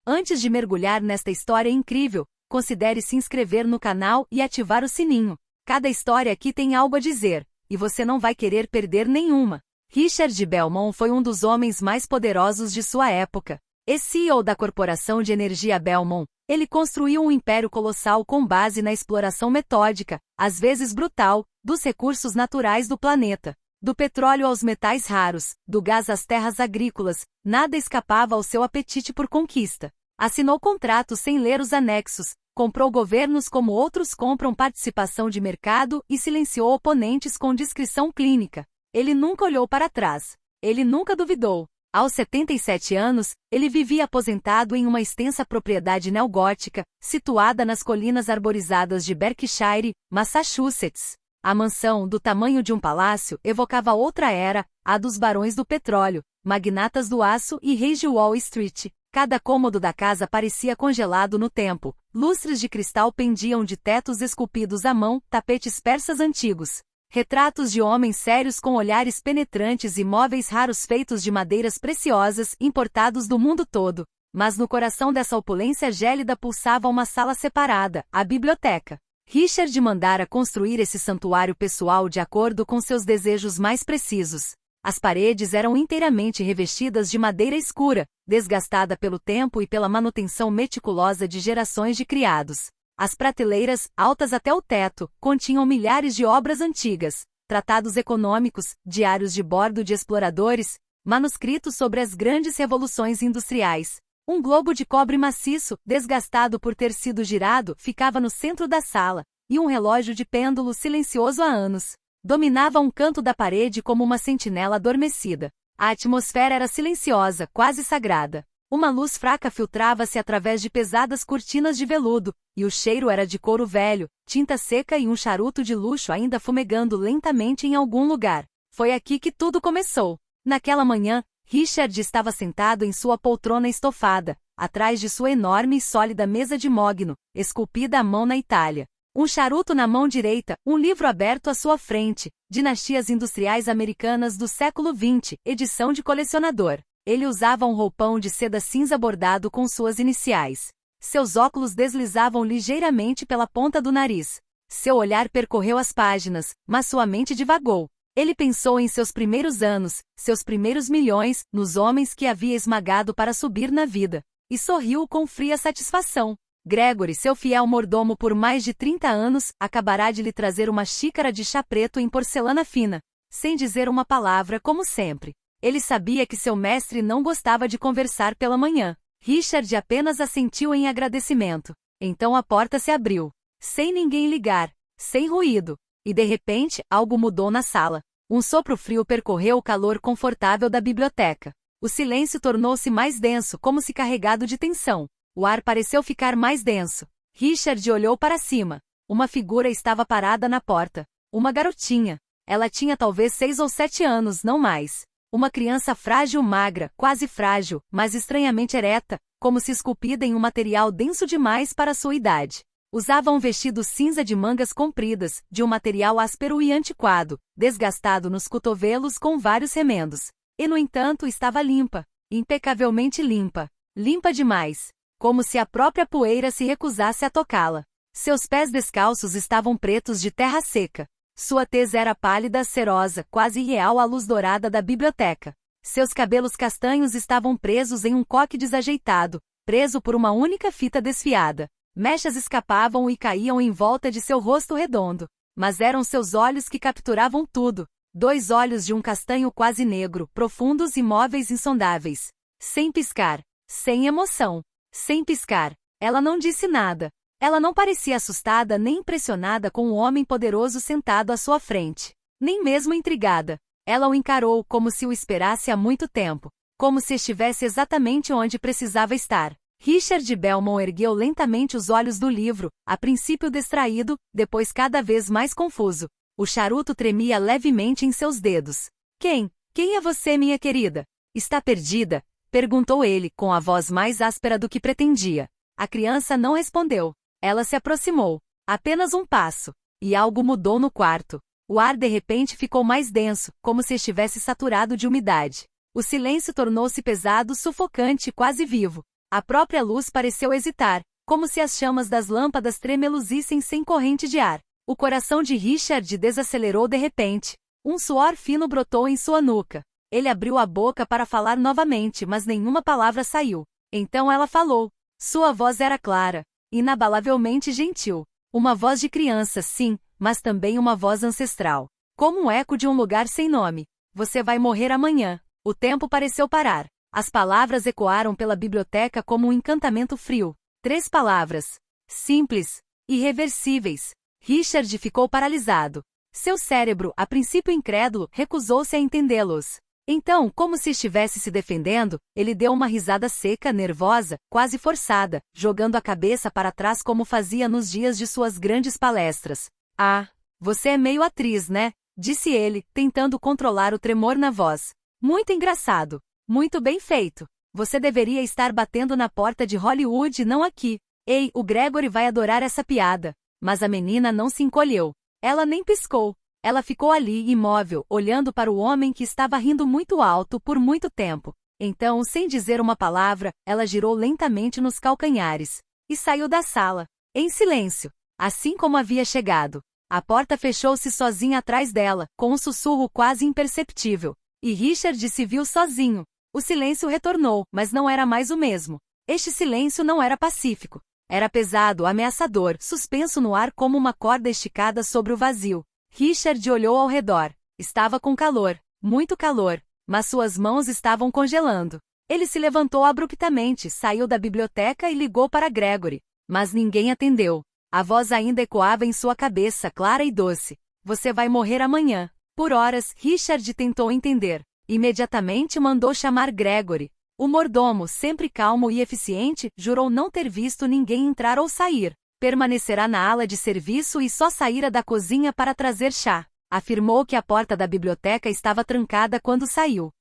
Antes de mergulhar nesta história incrível, considere se inscrever no canal e ativar o sininho. Cada história aqui tem algo a dizer, e você não vai querer perder nenhuma. Richard Belmont foi um dos homens mais poderosos de sua época. CEO da Corporação de Energia Belmont, ele construiu um império colossal com base na exploração metódica, às vezes brutal, dos recursos naturais do planeta. Do petróleo aos metais raros, do gás às terras agrícolas, nada escapava ao seu apetite por conquista. Assinou contratos sem ler os anexos, comprou governos como outros compram participação de mercado e silenciou oponentes com discrição clínica. Ele nunca olhou para trás. Ele nunca duvidou. Aos 77 anos, ele vivia aposentado em uma extensa propriedade neogótica, situada nas colinas arborizadas de Berkshire, Massachusetts. A mansão, do tamanho de um palácio, evocava outra era, a dos barões do petróleo, magnatas do aço e reis de Wall Street. Cada cômodo da casa parecia congelado no tempo. Lustres de cristal pendiam de tetos esculpidos à mão, tapetes persas antigos. Retratos de homens sérios com olhares penetrantes e móveis raros feitos de madeiras preciosas importados do mundo todo. Mas no coração dessa opulência gélida pulsava uma sala separada, a biblioteca. Richard mandara construir esse santuário pessoal de acordo com seus desejos mais precisos. As paredes eram inteiramente revestidas de madeira escura, desgastada pelo tempo e pela manutenção meticulosa de gerações de criados. As prateleiras, altas até o teto, continham milhares de obras antigas, tratados econômicos, diários de bordo de exploradores, manuscritos sobre as grandes revoluções industriais. Um globo de cobre maciço, desgastado por ter sido girado, ficava no centro da sala, e um relógio de pêndulo silencioso há anos dominava um canto da parede como uma sentinela adormecida. A atmosfera era silenciosa, quase sagrada. Uma luz fraca filtrava-se através de pesadas cortinas de veludo, e o cheiro era de couro velho, tinta seca e um charuto de luxo ainda fumegando lentamente em algum lugar. Foi aqui que tudo começou. Naquela manhã, Richard estava sentado em sua poltrona estofada, atrás de sua enorme e sólida mesa de mogno, esculpida à mão na Itália. Um charuto na mão direita, um livro aberto à sua frente, Dinastias Industriais Americanas do século XX, edição de colecionador. Ele usava um roupão de seda cinza bordado com suas iniciais. Seus óculos deslizavam ligeiramente pela ponta do nariz. Seu olhar percorreu as páginas, mas sua mente divagou. Ele pensou em seus primeiros anos, seus primeiros milhões, nos homens que havia esmagado para subir na vida. E sorriu com fria satisfação. Gregory, seu fiel mordomo por mais de 30 anos, acabará de lhe trazer uma xícara de chá preto em porcelana fina. Sem dizer uma palavra, como sempre. Ele sabia que seu mestre não gostava de conversar pela manhã. Richard apenas assentiu em agradecimento. Então a porta se abriu. Sem ninguém ligar. Sem ruído. E de repente, algo mudou na sala. Um sopro frio percorreu o calor confortável da biblioteca. O silêncio tornou-se mais denso, como se carregado de tensão. O ar pareceu ficar mais denso. Richard olhou para cima. Uma figura estava parada na porta. Uma garotinha. Ela tinha talvez 6 ou 7 anos, não mais. Uma criança frágil, magra, quase frágil, mas estranhamente ereta, como se esculpida em um material denso demais para sua idade. Usava um vestido cinza de mangas compridas, de um material áspero e antiquado, desgastado nos cotovelos com vários remendos. E, no entanto, estava limpa. Impecavelmente limpa. Limpa demais. Como se a própria poeira se recusasse a tocá-la. Seus pés descalços estavam pretos de terra seca. Sua tez era pálida, cerosa, quase irreal à luz dourada da biblioteca. Seus cabelos castanhos estavam presos em um coque desajeitado, preso por uma única fita desfiada. Mechas escapavam e caíam em volta de seu rosto redondo. Mas eram seus olhos que capturavam tudo. 2 olhos de um castanho quase negro, profundos e móveis insondáveis. Sem piscar. Sem emoção. Sem piscar. Ela não disse nada. Ela não parecia assustada nem impressionada com o homem poderoso sentado à sua frente. Nem mesmo intrigada. Ela o encarou como se o esperasse há muito tempo. Como se estivesse exatamente onde precisava estar. Richard Belmont ergueu lentamente os olhos do livro, a princípio distraído, depois cada vez mais confuso. O charuto tremia levemente em seus dedos. Quem é você, minha querida? Está perdida? Perguntou ele, com a voz mais áspera do que pretendia. A criança não respondeu. Ela se aproximou. Apenas um passo. E algo mudou no quarto. O ar de repente ficou mais denso, como se estivesse saturado de umidade. O silêncio tornou-se pesado, sufocante e quase vivo. A própria luz pareceu hesitar, como se as chamas das lâmpadas tremeluzissem sem corrente de ar. O coração de Richard desacelerou de repente. Um suor fino brotou em sua nuca. Ele abriu a boca para falar novamente, mas nenhuma palavra saiu. Então ela falou. Sua voz era clara, inabalavelmente gentil. Uma voz de criança, sim, mas também uma voz ancestral. Como um eco de um lugar sem nome. Você vai morrer amanhã. O tempo pareceu parar. As palavras ecoaram pela biblioteca como um encantamento frio. 3 palavras. Simples. Irreversíveis. Richard ficou paralisado. Seu cérebro, a princípio incrédulo, recusou-se a entendê-los. Então, como se estivesse se defendendo, ele deu uma risada seca, nervosa, quase forçada, jogando a cabeça para trás como fazia nos dias de suas grandes palestras. Ah, você é meio atriz, né? Disse ele, tentando controlar o tremor na voz. Muito engraçado. Muito bem feito. Você deveria estar batendo na porta de Hollywood e não aqui. Ei, o Gregory vai adorar essa piada. Mas a menina não se encolheu. Ela nem piscou. Ela ficou ali, imóvel, olhando para o homem que estava rindo muito alto por muito tempo. Então, sem dizer uma palavra, ela girou lentamente nos calcanhares. E saiu da sala. Em silêncio. Assim como havia chegado. A porta fechou-se sozinha atrás dela, com um sussurro quase imperceptível. E Richard se viu sozinho. O silêncio retornou, mas não era mais o mesmo. Este silêncio não era pacífico. Era pesado, ameaçador, suspenso no ar como uma corda esticada sobre o vazio. Richard olhou ao redor. Estava com calor, muito calor, mas suas mãos estavam congelando. Ele se levantou abruptamente, saiu da biblioteca e ligou para Gregory. Mas ninguém atendeu. A voz ainda ecoava em sua cabeça, clara e doce. Você vai morrer amanhã. Por horas, Richard tentou entender. Imediatamente mandou chamar Gregory. O mordomo, sempre calmo e eficiente, jurou não ter visto ninguém entrar ou sair. Permanecerá na ala de serviço e só saíra da cozinha para trazer chá. Afirmou que a porta da biblioteca estava trancada quando saiu.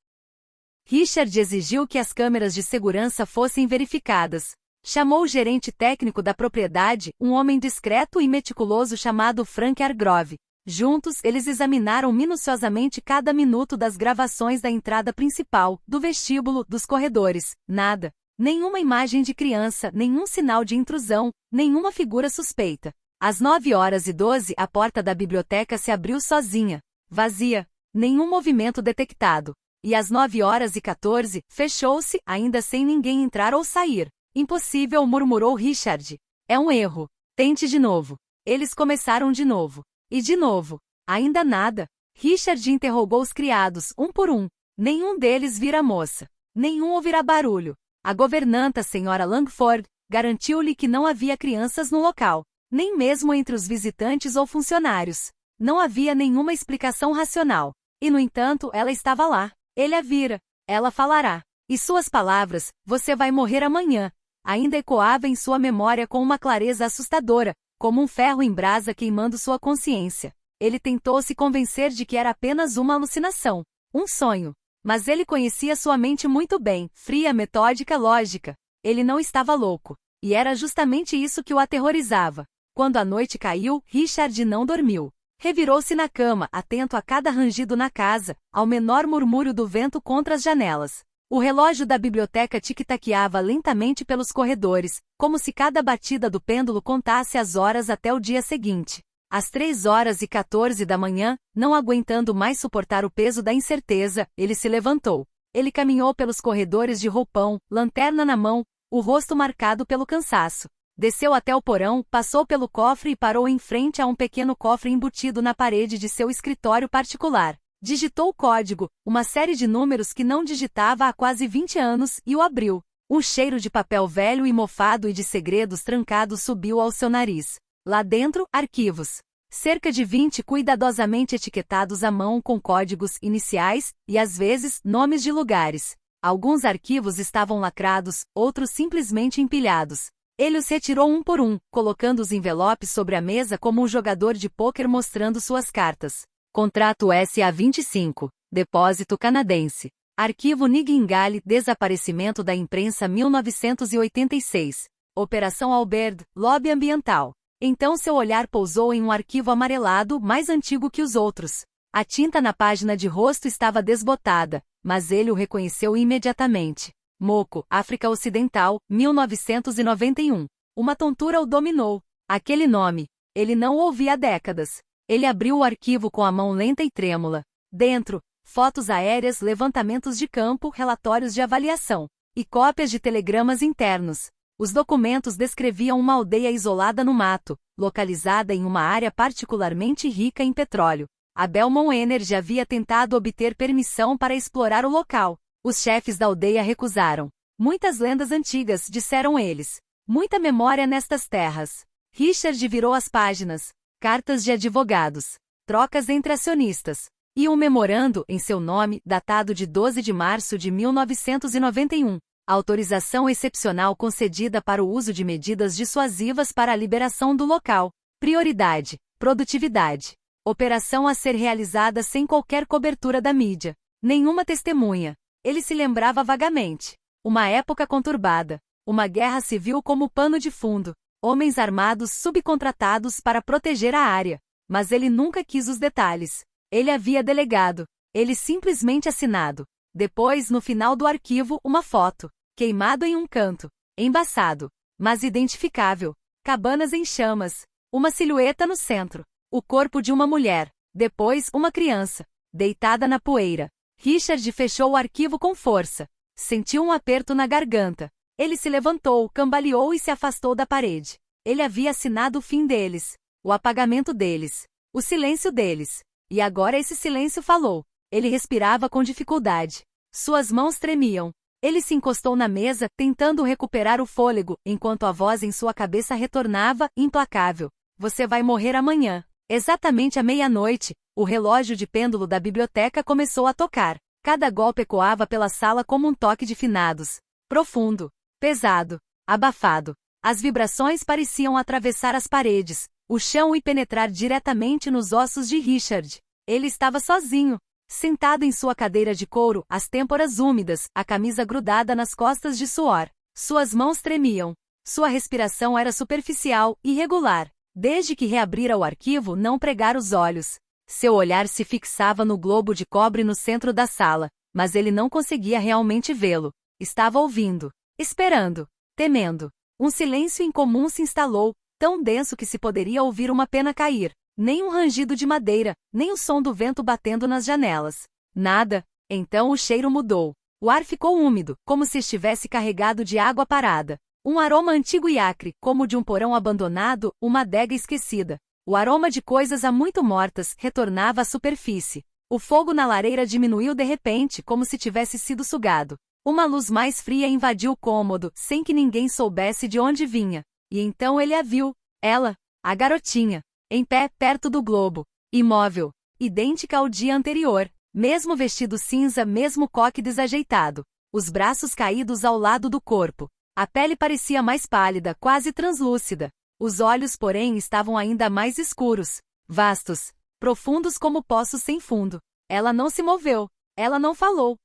Richard exigiu que as câmeras de segurança fossem verificadas. Chamou o gerente técnico da propriedade, um homem discreto e meticuloso chamado Frank Hargrove. Juntos, eles examinaram minuciosamente cada minuto das gravações da entrada principal, do vestíbulo, dos corredores. Nada. Nenhuma imagem de criança, nenhum sinal de intrusão, nenhuma figura suspeita. Às 9h12, a porta da biblioteca se abriu sozinha. Vazia. Nenhum movimento detectado. E às 9h14, fechou-se, ainda sem ninguém entrar ou sair. Impossível, murmurou Richard. É um erro. Tente de novo. Eles começaram de novo. E de novo. Ainda nada. Richard interrogou os criados, um por um. Nenhum deles vira a moça. Nenhum ouvirá barulho. A governanta, senhora Langford, garantiu-lhe que não havia crianças no local. Nem mesmo entre os visitantes ou funcionários. Não havia nenhuma explicação racional. E, no entanto, ela estava lá. Ele a vira. Ela falará. E suas palavras, você vai morrer amanhã, ainda ecoava em sua memória com uma clareza assustadora, como um ferro em brasa queimando sua consciência. Ele tentou se convencer de que era apenas uma alucinação, um sonho. Mas ele conhecia sua mente muito bem, fria, metódica, lógica. Ele não estava louco. E era justamente isso que o aterrorizava. Quando a noite caiu, Richard não dormiu. Revirou-se na cama, atento a cada rangido na casa, ao menor murmúrio do vento contra as janelas. O relógio da biblioteca tic-taqueava lentamente pelos corredores, como se cada batida do pêndulo contasse as horas até o dia seguinte. Às 3h14 da manhã, não aguentando mais suportar o peso da incerteza, ele se levantou. Ele caminhou pelos corredores de roupão, lanterna na mão, o rosto marcado pelo cansaço. Desceu até o porão, passou pelo cofre e parou em frente a um pequeno cofre embutido na parede de seu escritório particular. Digitou o código, uma série de números que não digitava há quase 20 anos, e o abriu. Um cheiro de papel velho e mofado e de segredos trancados subiu ao seu nariz. Lá dentro, arquivos. Cerca de 20 cuidadosamente etiquetados à mão com códigos iniciais, e às vezes, nomes de lugares. Alguns arquivos estavam lacrados, outros simplesmente empilhados. Ele os retirou um por um, colocando os envelopes sobre a mesa como um jogador de pôquer mostrando suas cartas. Contrato SA-25. Depósito canadense. Arquivo Nightingale, desaparecimento da imprensa 1986. Operação Albert, lobby ambiental. Então seu olhar pousou em um arquivo amarelado, mais antigo que os outros. A tinta na página de rosto estava desbotada, mas ele o reconheceu imediatamente. Moco, África Ocidental, 1991. Uma tontura o dominou. Aquele nome. Ele não o ouvia há décadas. Ele abriu o arquivo com a mão lenta e trêmula. Dentro, fotos aéreas, levantamentos de campo, relatórios de avaliação e cópias de telegramas internos. Os documentos descreviam uma aldeia isolada no mato, localizada em uma área particularmente rica em petróleo. A Belmont Energy havia tentado obter permissão para explorar o local. Os chefes da aldeia recusaram. Muitas lendas antigas, disseram eles. Muita memória nestas terras. Richard virou as páginas. Cartas de advogados. Trocas entre acionistas. E um memorando, em seu nome, datado de 12 de março de 1991. Autorização excepcional concedida para o uso de medidas dissuasivas para a liberação do local. Prioridade. Produtividade. Operação a ser realizada sem qualquer cobertura da mídia. Nenhuma testemunha. Ele se lembrava vagamente. Uma época conturbada. Uma guerra civil como pano de fundo. Homens armados subcontratados para proteger a área. Mas ele nunca quis os detalhes. Ele havia delegado. Ele simplesmente assinado. Depois, no final do arquivo, uma foto. Queimado em um canto. Embaçado. Mas identificável. Cabanas em chamas. Uma silhueta no centro. O corpo de uma mulher. Depois, uma criança. Deitada na poeira. Richard fechou o arquivo com força. Sentiu um aperto na garganta. Ele se levantou, cambaleou e se afastou da parede. Ele havia assinado o fim deles. O apagamento deles. O silêncio deles. E agora esse silêncio falou. Ele respirava com dificuldade. Suas mãos tremiam. Ele se encostou na mesa, tentando recuperar o fôlego, enquanto a voz em sua cabeça retornava, implacável. Você vai morrer amanhã. Exatamente à meia-noite, o relógio de pêndulo da biblioteca começou a tocar. Cada golpe ecoava pela sala como um toque de finados. Profundo. Pesado. Abafado. As vibrações pareciam atravessar as paredes, o chão e penetrar diretamente nos ossos de Richard. Ele estava sozinho. Sentado em sua cadeira de couro, as têmporas úmidas, a camisa grudada nas costas de suor. Suas mãos tremiam. Sua respiração era superficial, irregular. Desde que reabrira o arquivo, não pregara os olhos. Seu olhar se fixava no globo de cobre no centro da sala, mas ele não conseguia realmente vê-lo. Estava ouvindo. Esperando. Temendo. Um silêncio incomum se instalou, tão denso que se poderia ouvir uma pena cair. Nem um rangido de madeira, nem o som do vento batendo nas janelas. Nada. Então o cheiro mudou. O ar ficou úmido, como se estivesse carregado de água parada. Um aroma antigo e acre, como de um porão abandonado, uma adega esquecida. O aroma de coisas há muito mortas retornava à superfície. O fogo na lareira diminuiu de repente, como se tivesse sido sugado. Uma luz mais fria invadiu o cômodo, sem que ninguém soubesse de onde vinha. E então ele a viu. Ela, a garotinha. Em pé, perto do globo. Imóvel. Idêntica ao dia anterior. Mesmo vestido cinza, mesmo coque desajeitado. Os braços caídos ao lado do corpo. A pele parecia mais pálida, quase translúcida. Os olhos, porém, estavam ainda mais escuros. Vastos. Profundos como poços sem fundo. Ela não se moveu. Ela não falou.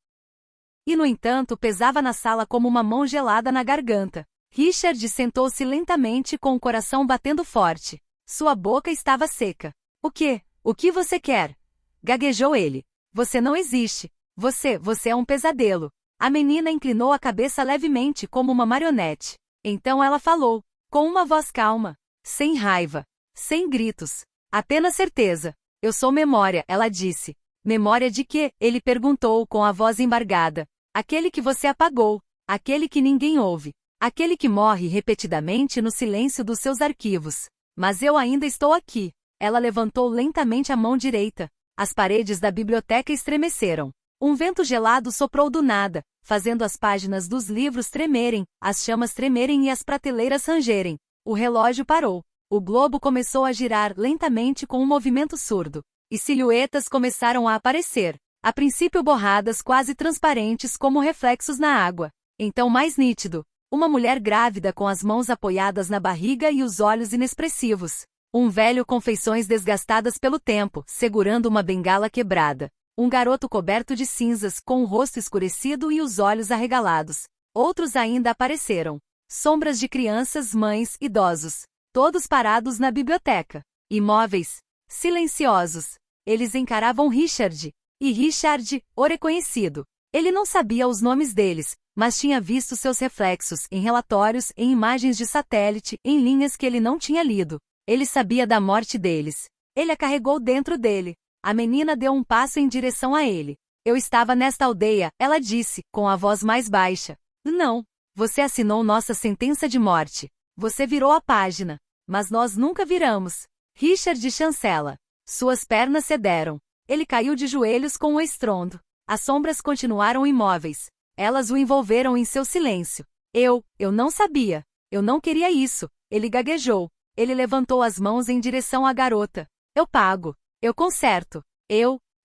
E, no entanto, pesava na sala como uma mão gelada na garganta. Richard sentou-se lentamente com o coração batendo forte. Sua boca estava seca. O quê? O que você quer? Gaguejou ele. Você não existe. Você é um pesadelo. A menina inclinou a cabeça levemente como uma marionete. Então ela falou, com uma voz calma. Sem raiva. Sem gritos. Apenas certeza. Eu sou memória, ela disse. Memória de quê? Ele perguntou com a voz embargada. Aquele que você apagou. Aquele que ninguém ouve. Aquele que morre repetidamente no silêncio dos seus arquivos. Mas eu ainda estou aqui. Ela levantou lentamente a mão direita. As paredes da biblioteca estremeceram. Um vento gelado soprou do nada, fazendo as páginas dos livros tremerem, as chamas tremerem e as prateleiras rangerem. O relógio parou. O globo começou a girar lentamente com um movimento surdo. E silhuetas começaram a aparecer. A princípio borradas, quase transparentes como reflexos na água. Então mais nítido. Uma mulher grávida com as mãos apoiadas na barriga e os olhos inexpressivos. Um velho com feições desgastadas pelo tempo, segurando uma bengala quebrada. Um garoto coberto de cinzas, com o rosto escurecido e os olhos arregalados. Outros ainda apareceram. Sombras de crianças, mães, idosos. Todos parados na biblioteca. Imóveis. Silenciosos. Eles encaravam Richard. E Richard, o reconhecido. Ele não sabia os nomes deles, mas tinha visto seus reflexos em relatórios, em imagens de satélite, em linhas que ele não tinha lido. Ele sabia da morte deles. Ele a carregou dentro dele. A menina deu um passo em direção a ele. Eu estava nesta aldeia, ela disse, com a voz mais baixa. Não. Você assinou nossa sentença de morte. Você virou a página. Mas nós nunca viramos. Richard chancela. Suas pernas cederam. Ele caiu de joelhos com um estrondo. As sombras continuaram imóveis. Elas o envolveram em seu silêncio. Eu não sabia. Eu não queria isso. Ele gaguejou. Ele levantou as mãos em direção à garota. Eu pago. Eu conserto.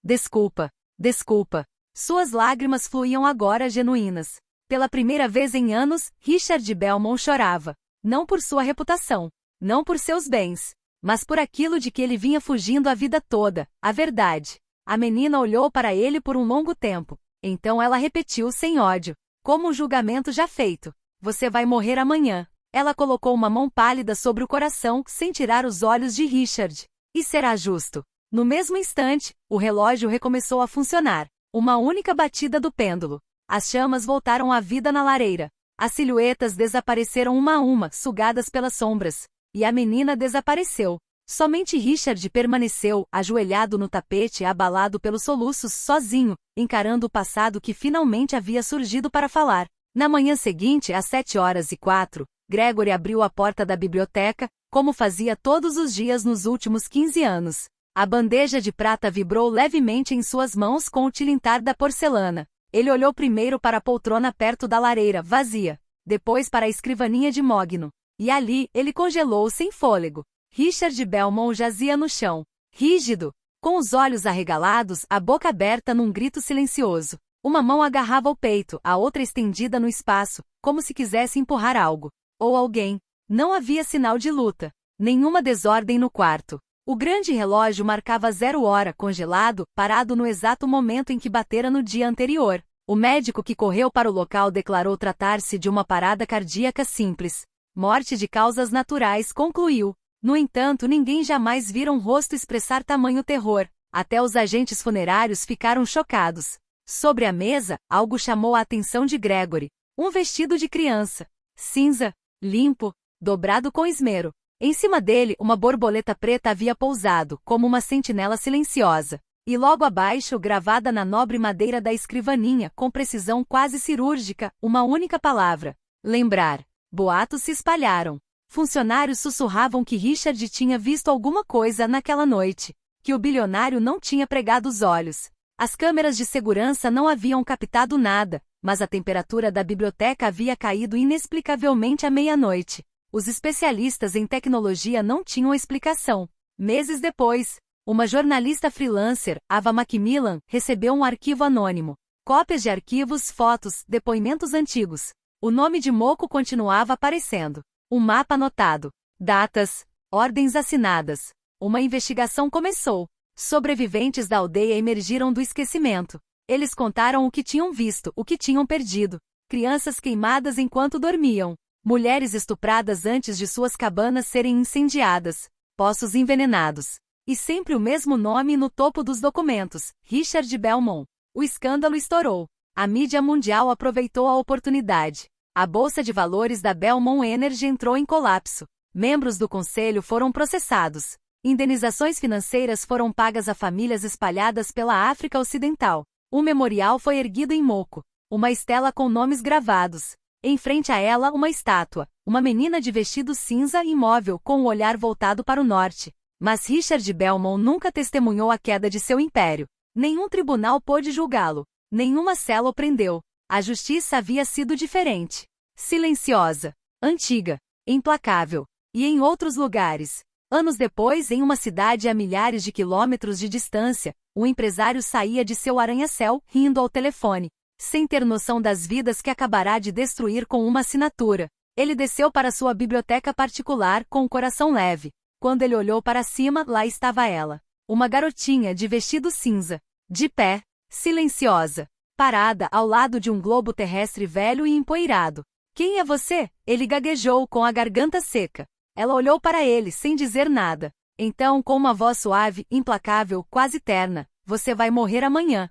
Desculpa. Desculpa. Suas lágrimas fluíam agora genuínas. Pela primeira vez em anos, Richard Belmont chorava. Não por sua reputação. Não por seus bens. Mas por aquilo de que ele vinha fugindo a vida toda, a verdade. A menina olhou para ele por um longo tempo. Então ela repetiu sem ódio. Como um julgamento já feito. Você vai morrer amanhã. Ela colocou uma mão pálida sobre o coração, sem tirar os olhos de Richard. E será justo. No mesmo instante, o relógio recomeçou a funcionar. Uma única batida do pêndulo. As chamas voltaram à vida na lareira. As silhuetas desapareceram uma a uma, sugadas pelas sombras. E a menina desapareceu. Somente Richard permaneceu, ajoelhado no tapete, abalado pelos soluços, sozinho, encarando o passado que finalmente havia surgido para falar. Na manhã seguinte, às 7h04, Gregory abriu a porta da biblioteca, como fazia todos os dias nos últimos 15 anos. A bandeja de prata vibrou levemente em suas mãos com o tilintar da porcelana. Ele olhou primeiro para a poltrona perto da lareira, vazia. Depois para a escrivaninha de mogno. E ali, ele congelou sem fôlego. Richard Belmont jazia no chão, rígido, com os olhos arregalados, a boca aberta num grito silencioso. Uma mão agarrava o peito, a outra estendida no espaço, como se quisesse empurrar algo. Ou alguém. Não havia sinal de luta. Nenhuma desordem no quarto. O grande relógio marcava 0 hora, congelado, parado no exato momento em que batera no dia anterior. O médico que correu para o local declarou tratar-se de uma parada cardíaca simples. Morte de causas naturais, concluiu. No entanto, ninguém jamais vira um rosto expressar tamanho terror. Até os agentes funerários ficaram chocados. Sobre a mesa, algo chamou a atenção de Gregory. Um vestido de criança. Cinza, limpo, dobrado com esmero. Em cima dele, uma borboleta preta havia pousado, como uma sentinela silenciosa. E logo abaixo, gravada na nobre madeira da escrivaninha, com precisão quase cirúrgica, uma única palavra. Lembrar. Boatos se espalharam. Funcionários sussurravam que Richard tinha visto alguma coisa naquela noite. Que o bilionário não tinha pregado os olhos. As câmeras de segurança não haviam captado nada, mas a temperatura da biblioteca havia caído inexplicavelmente à meia-noite. Os especialistas em tecnologia não tinham explicação. Meses depois, uma jornalista freelancer, Ava Macmillan, recebeu um arquivo anônimo. Cópias de arquivos, fotos, depoimentos antigos. O nome de Moco continuava aparecendo. Um mapa anotado. Datas. Ordens assinadas. Uma investigação começou. Sobreviventes da aldeia emergiram do esquecimento. Eles contaram o que tinham visto, o que tinham perdido. Crianças queimadas enquanto dormiam. Mulheres estupradas antes de suas cabanas serem incendiadas. Poços envenenados. E sempre o mesmo nome no topo dos documentos, Richard Belmont. O escândalo estourou. A mídia mundial aproveitou a oportunidade. A bolsa de valores da Belmont Energy entrou em colapso. Membros do conselho foram processados. Indenizações financeiras foram pagas a famílias espalhadas pela África Ocidental. Um memorial foi erguido em Moco. Uma estela com nomes gravados. Em frente a ela, uma estátua. Uma menina de vestido cinza imóvel com o olhar voltado para o norte. Mas Richard Belmont nunca testemunhou a queda de seu império. Nenhum tribunal pôde julgá-lo. Nenhuma cela o prendeu. A justiça havia sido diferente. Silenciosa. Antiga. Implacável. E em outros lugares. Anos depois, em uma cidade a milhares de quilômetros de distância, um empresário saía de seu arranha-céu, rindo ao telefone. Sem ter noção das vidas que acabará de destruir com uma assinatura. Ele desceu para sua biblioteca particular com o coração leve. Quando ele olhou para cima, lá estava ela. Uma garotinha de vestido cinza. De pé. Silenciosa. Parada ao lado de um globo terrestre velho e empoeirado. Quem é você? Ele gaguejou com a garganta seca. Ela olhou para ele sem dizer nada. Então, com uma voz suave, implacável, quase terna. Você vai morrer amanhã.